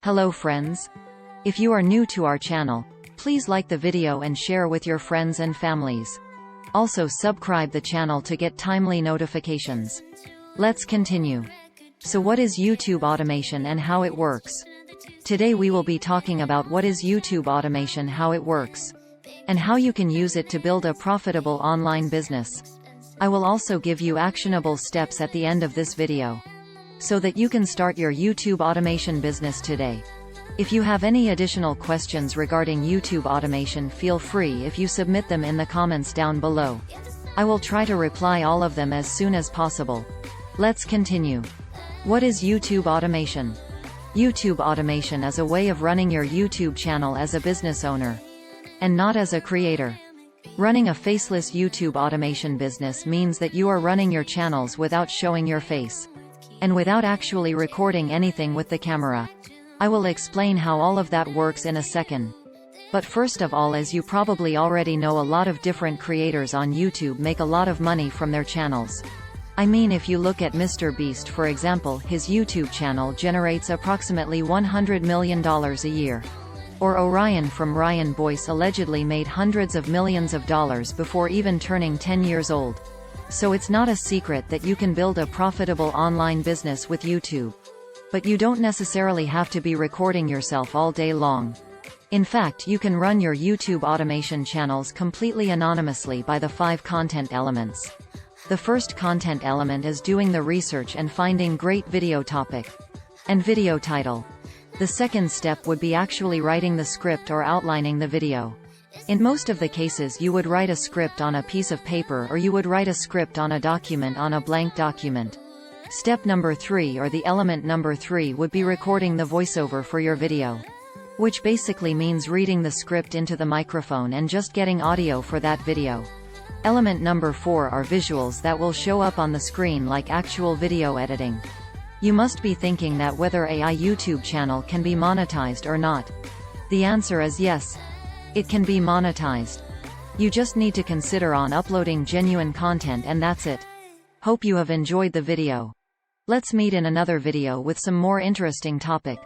Hello friends. If you are new to our channel, please like the video and share with your friends and families. Also subscribe the channel to get timely notifications. Let's continue. So what is YouTube automation and how it works? Today we will be talking about what is YouTube automation, how it works, and how you can use it to build a profitable online business. I will also give you actionable steps at the end of this video, so that you can start your YouTube automation business today. If you have any additional questions regarding YouTube automation, feel free if you submit them in the comments down below. I will try to reply all of them as soon as possible. Let's continue. What is YouTube automation? YouTube automation is a way of running your YouTube channel as a business owner, and not as a creator. Running a faceless YouTube automation business means that you are running your channels without showing your face, and without actually recording anything with the camera. I will explain how all of that works in a second. But first of all, as you probably already know, a lot of different creators on YouTube make a lot of money from their channels. I mean, if you look at Mr. Beast for example, his YouTube channel generates approximately $100 million a year. Or Orion from Ryan Boyce allegedly made hundreds of millions of dollars before even turning 10 years old. So it's not a secret that you can build a profitable online business with YouTube. But you don't necessarily have to be recording yourself all day long. In fact, you can run your YouTube automation channels completely anonymously by the 5 content elements. The first content element is doing the research and finding great video topic and video title. The second step would be actually writing the script or outlining the video. In most of the cases, you would write a script on a piece of paper, or you would write a script on a document, on a blank document. Step number 3, or the element number 3, would be recording the voiceover for your video, which basically means reading the script into the microphone and just getting audio for that video. Element number 4 are visuals that will show up on the screen like actual video editing. You must be thinking that whether a YouTube channel can be monetized or not. The answer is yes. It can be monetized. You just need to consider on uploading genuine content, and that's it. Hope you have enjoyed the video. Let's meet in another video with some more interesting topic.